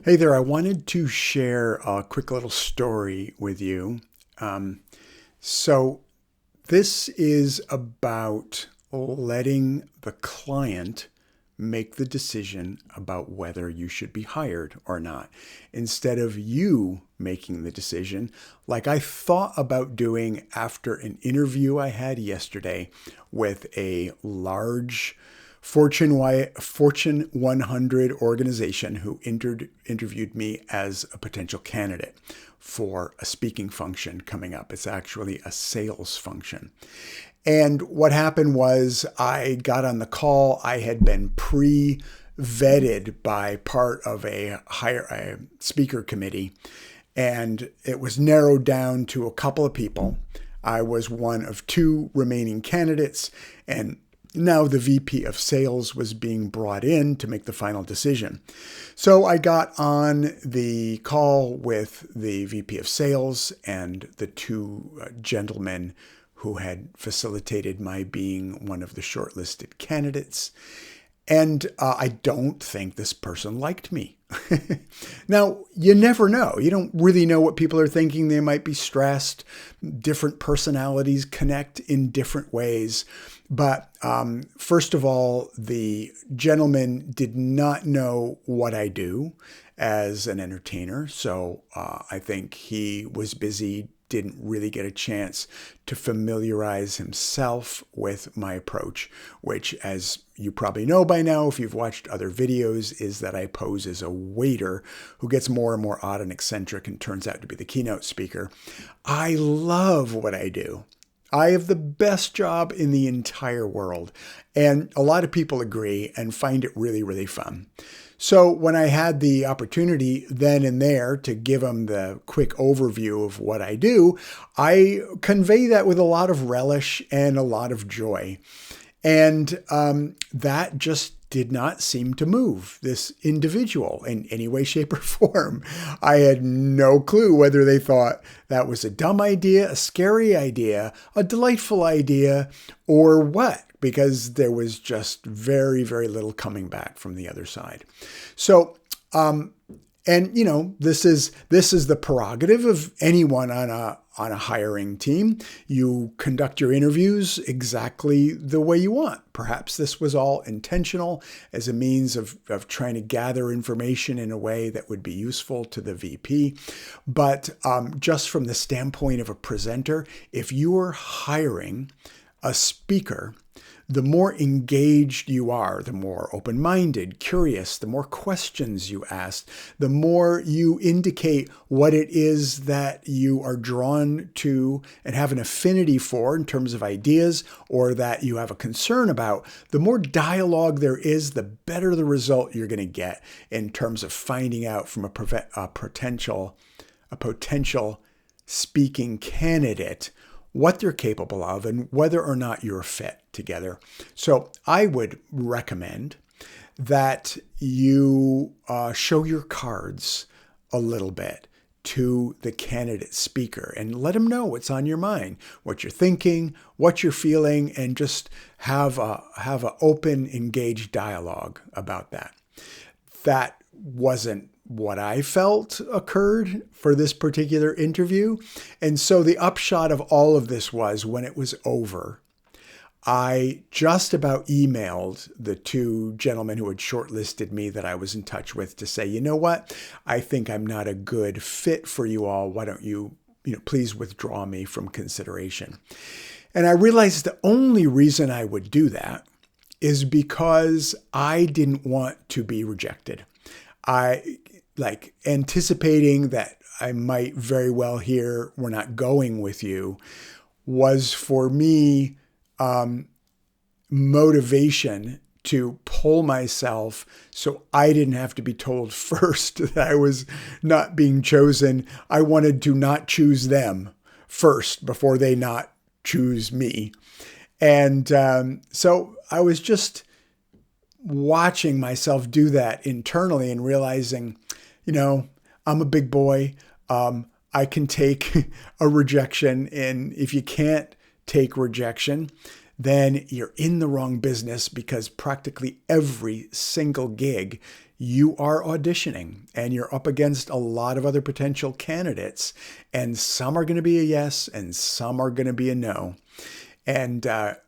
Hey there, I wanted to share a quick little story with you. Um, so, this is about letting the client make the decision about whether you should be hired or not, instead of you making the decision, like I thought about doing after an interview I had yesterday with a large Fortune 100 organization who interviewed me as a potential candidate for a speaking function coming up. It's actually a sales function. And what happened was I got on the call. I had been pre-vetted by part of a speaker committee, and it was narrowed down to a couple of people. I was one of two remaining candidates, and now the VP of sales was being brought in to make the final decision. So I got on the call with the VP of sales and the two gentlemen who had facilitated my being one of the shortlisted candidates. And I don't think this person liked me. Now, you never know. You don't really know what people are thinking. They might be stressed. Different personalities connect in different ways. But first of all, the gentleman did not know what I do as an entertainer. So I think he was busy, didn't really get a chance to familiarize himself with my approach, which, as you probably know by now, if you've watched other videos, is that I pose as a waiter who gets more and more odd and eccentric and turns out to be the keynote speaker. I love what I do. I have the best job in the entire world. And a lot of people agree and find it really, really fun. So when I had the opportunity then and there to give them the quick overview of what I do, I convey that with a lot of relish and a lot of joy. And that just did not seem to move this individual in any way, shape, or form. I had no clue whether they thought that was a dumb idea, a scary idea, a delightful idea, or what, because there was just very, very little coming back from the other side. So, and this is the prerogative of anyone on a hiring team. You conduct your interviews exactly the way you want. Perhaps this was all intentional as a means of trying to gather information in a way that would be useful to the VP. But just from the standpoint of a presenter, if you are hiring a speaker, the more engaged you are, the more open-minded, curious, the more questions you ask, the more you indicate what it is that you are drawn to and have an affinity for in terms of ideas, or that you have a concern about, the more dialogue there is, the better the result you're going to get in terms of finding out from a potential speaking candidate what they're capable of and whether or not you're a fit together. So I would recommend that you show your cards a little bit to the candidate speaker and let them know what's on your mind, what you're thinking, what you're feeling, and just have a open, engaged dialogue about that. That wasn't what I felt occurred for this particular interview. And so the upshot of all of this was, when it was over, I just about emailed the two gentlemen who had shortlisted me that I was in touch with to say, you know what, I think I'm not a good fit for you all. Why don't you please withdraw me from consideration? And I realized the only reason I would do that is because I didn't want to be rejected. I anticipating that I might very well hear, we're not going with you, was for me motivation to pull myself so I didn't have to be told first that I was not being chosen. I wanted to not choose them first before they not choose me. And so I was just watching myself do that internally and realizing, I'm a big boy. I can take a rejection. And if you can't take rejection, then you're in the wrong business, because practically every single gig you are auditioning and you're up against a lot of other potential candidates, and some are going to be a yes and some are going to be a no. And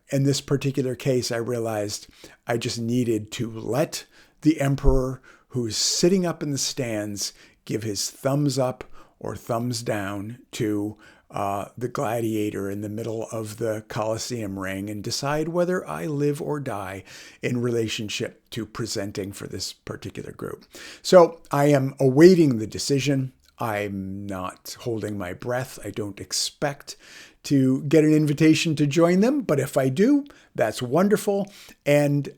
in this particular case, I realized I just needed to let the emperor who's sitting up in the stands give his thumbs up or thumbs down to the gladiator in the middle of the Colosseum ring and decide whether I live or die in relationship to presenting for this particular group. So I am awaiting the decision. I'm not holding my breath. I don't expect to get an invitation to join them, but if I do, that's wonderful. And,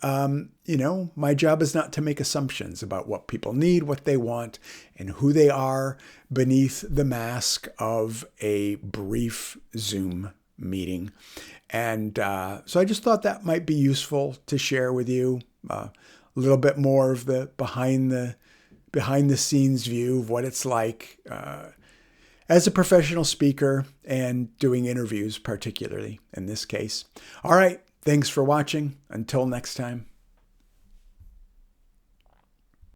my job is not to make assumptions about what people need, what they want, and who they are beneath the mask of a brief Zoom meeting. And so I just thought that might be useful to share with you a little bit more of the behind the scenes view of what it's like as a professional speaker and doing interviews, particularly in this case. All right. Thanks for watching. Until next time.